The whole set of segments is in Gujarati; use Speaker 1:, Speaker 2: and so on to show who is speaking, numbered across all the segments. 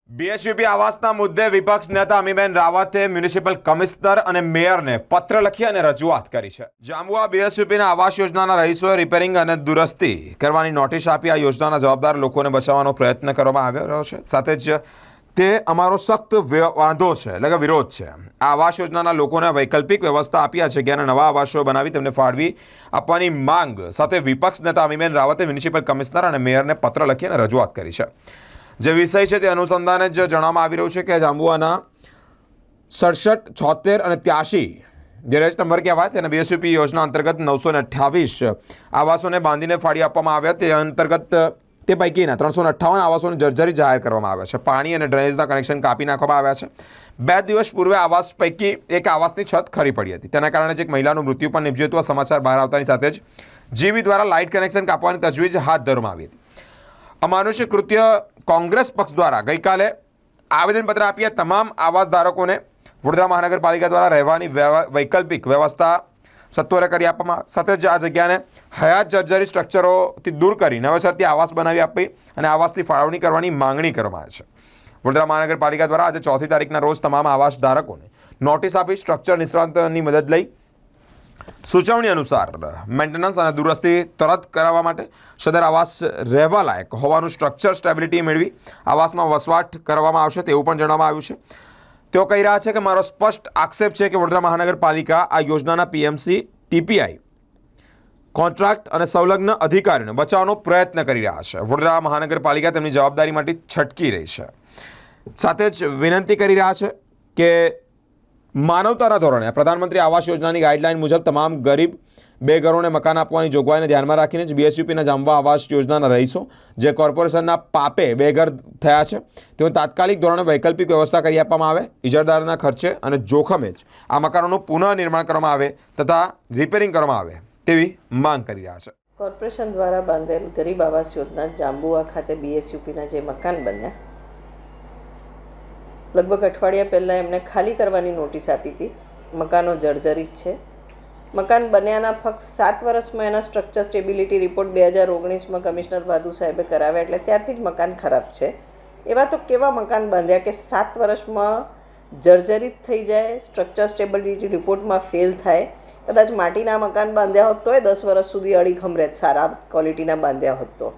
Speaker 1: બીએસયુપી આવાસના મુદ્દે વિપક્ષ નેતા અમીબેન રાવતે મ્યુનિસિપલ કમિશનર અને મેયરને પત્ર લખી અને રજૂઆત કરી છે. જાંબુઆ બીએસયુપીના આવાસ યોજનાના રહીશોએ રિપેરિંગ અને દુરસ્તી કરવાની નોટિસ આપી આ યોજનાના જવાબદાર લોકોને બચાવવાનો પ્રયત્ન કરવામાં આવ્યો છે. સાથે જ તે અમારો સખ્ત વાંધો છે, એટલે કે વિરોધ છે. આ આવાસ યોજનાના લોકોને વૈકલ્પિક વ્યવસ્થા આપી આ જગ્યાને નવા આવાસો બનાવી તેમને ફાળવી આપવાની માંગ સાથે વિપક્ષ નેતા અમીબેન રાવતે મ્યુનિસિપલ કમિશનર અને મેયરને પત્ર લખી અને રજૂઆત કરી છે. જે વિષય છે તે અનુસંધાને જ જણાવવામાં આવી રહ્યું છે કે જાંબુઆના 67, 76 અને 83 જે રેજ નંબર કહેવાય તેને બીએસયુપી યોજના અંતર્ગત 928 આવાસોને બાંધીને ફાળી આપવામાં આવ્યા. તે અંતર્ગત તે પૈકીના 358 આવાસોને જર્જરી જાહેર કરવામાં આવ્યા છે. પાણી અને ડ્રેનેજના કનેક્શન કાપી નાખવામાં આવ્યા છે. 2 દિવસ પૂર્વે આવાસ પૈકી એક આવાસની છત ખરી પડી હતી. તેના કારણે એક મહિલાનું મૃત્યુ પણ નિપજ્યું હતું. આ સમાચાર બહાર આવતાની સાથે જ જીબી દ્વારા લાઇટ કનેક્શન કાપવાની તજવીજ હાથ ધરવામાં આવી હતી. અમાનુષ કૃત્ય કોંગ્રેસ પક્ષ દ્વારા ગઈકાલે આવેદનપત્ર આપીએ તમામ આવાસ ધારકોને વડોદરા મહાનગરપાલિકા દ્વારા રહેવાની વૈકલ્પિક વ્યવસ્થા સત્વરે કરી આપવામાં, સાથે જ આ જગ્યાને હયાત જર્જરી સ્ટ્રક્ચરોથી દૂર કરી નવેસરથી આવાસ બનાવી આપી અને આવાસની ફાળવણી કરવાની માંગણી કરવામાં આવે છે. વડોદરા મહાનગરપાલિકા દ્વારા આજે 4મી તારીખના રોજ તમામ આવાસ ધારકોને નોટિસ આપી સ્ટ્રક્ચર નિષ્ણાતની મદદ લઈ સૂચવણી અનુસાર મેન્ટેનન્સ અને દુરસ્તી તરત કરાવવા માટે સદર આવાસ રહેવા લાયક હોવાનું સ્ટ્રક્ચર સ્ટેબિલિટી મેળવી આવાસમાં વસવાટ કરવામાં આવશે તેવું પણ જણાવવામાં આવ્યું છે. તેઓ કહી રહ્યા છે કે મારો સ્પષ્ટ આક્ષેપ છે કે વડોદરા મહાનગરપાલિકા આ યોજનાના પીએમસી, ટીપીઆઈ કોન્ટ્રાક્ટ અને સંલગ્ન અધિકારીઓને બચાવવાનો પ્રયત્ન કરી રહ્યા છે. વડોદરા મહાનગરપાલિકા તેમની જવાબદારીમાંથી છટકી રહી છે. સાથે જ વિનંતી કરી રહ્યા છે કે માનવતાના ધોરણે પ્રધાનમંત્રી આવાસ યોજનાની ગાઈડલાઇન મુજબ તમામ ગરીબ બેઘરોને મકાન આપવાની જોગવાઈને ધ્યાનમાં રાખીને જ બીએસયુપીના જાંબુઆ આવાસ યોજનાના રહીશો જે કોર્પોરેશનના પાપે બેઘર થયા છે તેઓ તાત્કાલિક ધોરણે વૈકલ્પિક વ્યવસ્થા કરી આપવામાં આવે. ઇજારદારના ખર્ચે અને જોખમે જ આ મકાનોનું પુનઃનિર્માણ કરવામાં આવે તથા રિપેરિંગ કરવામાં આવે તેવી માંગ કરી રહ્યા છે.
Speaker 2: કોર્પોરેશન દ્વારા બાંધેલ ગરીબ આવાસ યોજના જાંબુઆ ખાતે બીએસયુપીના જે મકાન બન્યા લગભગ અઠવાડિયા પહેલાં એમને ખાલી કરવાની નોટિસ આપી હતી. મકાનો જર્જરિત છે. મકાન બન્યાના ફક્ત 7 વર્ષમાં એના સ્ટ્રક્ચર સ્ટેબિલિટી રિપોર્ટ 2019માં કમિશનર ભાદુ સાહેબે કરાવ્યા, એટલે ત્યારથી જ મકાન ખરાબ છે. એવા તો કેવા મકાન બાંધ્યા કે 7 વર્ષમાં જર્જરિત થઈ જાય, સ્ટ્રક્ચર સ્ટેબિલિટી રિપોર્ટમાં ફેલ થાય. કદાચ માટીના મકાન બાંધ્યા હોત તોય 10 વર્ષ સુધી અડીખમ રહેત, સારા ક્વોલિટીના બાંધ્યા હોત તો.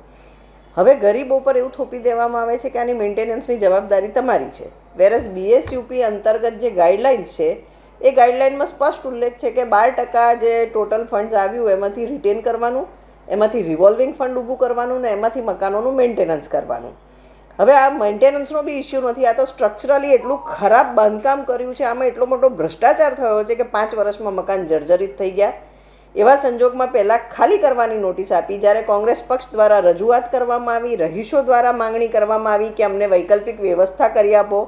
Speaker 2: હવે ગરીબો પર એવું થોપી દેવામાં આવે છે કે આની મેન્ટેનન્સની જવાબદારી તમારી છે. વેરસ બીએસયુપી અંતર્ગત જે ગાઈડલાઇન્સ છે એ ગાઈડલાઇનમાં સ્પષ્ટ ઉલ્લેખ છે કે 12% જે ટોટલ ફંડ્સ આવ્યું એમાંથી રિટેન કરવાનું, એમાંથી રિવોલ્વિંગ ફંડ ઊભું કરવાનું ને એમાંથી મકાનોનું મેન્ટેનન્સ કરવાનું. હવે આ મેન્ટેનન્સનો બી ઇસ્યુ નથી. આ તો સ્ટ્રક્ચરલી એટલું ખરાબ બાંધકામ કર્યું છે, આમાં એટલો મોટો ભ્રષ્ટાચાર થયો છે કે 5 વર્ષમાં મકાન જર્જરિત થઈ ગયા. એવા સંજોગમાં પહેલાં ખાલી કરવાની નોટિસ આપી. જ્યારે કોંગ્રેસ પક્ષ દ્વારા રજૂઆત કરવામાં આવી, રહીશો દ્વારા માંગણી કરવામાં આવી કે અમને વૈકલ્પિક વ્યવસ્થા કરી આપો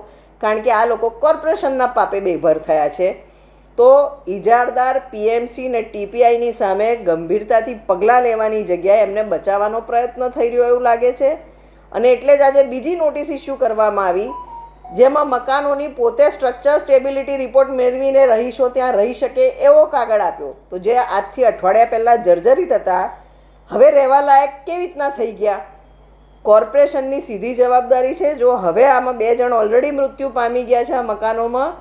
Speaker 2: કારણ કે આ લોકો કોર્પોરેશનના પાપે બેભર થયા છે, તો ઇજારદાર પીએમસી ને ટીપીઆઈની સામે ગંભીરતાથી પગલાં લેવાની જગ્યાએ એમને બચાવવાનો પ્રયત્ન થઈ રહ્યો એવું લાગે છે. અને એટલે જ આજે બીજી નોટિસ ઇસ્યુ કરવામાં આવી જેમાં મકાનોની પોતે સ્ટ્રક્ચર સ્ટેબિલિટી રિપોર્ટ મેળવીને રહીશો ત્યાં રહી શકે એવો કાગળ આપ્યો. તો જે આજથી અઠવાડિયા પહેલાં જર્જરિત હતા હવે રહેવા લાયક કેવી રીતના થઈ ગયા? કોર્પોરેશનની સીધી જવાબદારી છે. જો હવે આમાં 2 જણ ઓલરેડી મૃત્યુ પામી ગયા છે આ મકાનોમાં,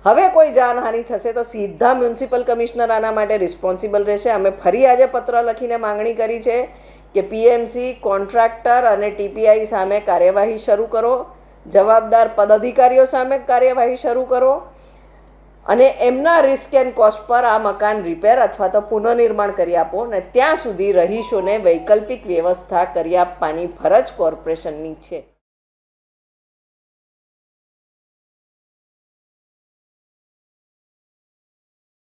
Speaker 2: હવે કોઈ જાનહાનિ થશે તો સીધા મ્યુનિસિપલ કમિશનર આના માટે રિસ્પોન્સિબલ રહેશે. અમે ફરી આજે પત્ર લખીને માંગણી કરી છે કે પીએમસી, કોન્ટ્રાક્ટર અને ટીપીઆઈ સામે કાર્યવાહી શરૂ કરો, જવાબદાર પદાધિકારીઓ સામે કાર્યવાહી શરૂ કરો અને એમના રિસ્ક એન્ડ કોસ્ટ પર આ મકાન રિપેર અથવા તો પુનઃનિર્માણ કરી આપો ને ત્યાં સુધી રહીશોને વૈકલ્પિક વ્યવસ્થા કરી આપવાની ફરજ કોર્પોરેશનની છે.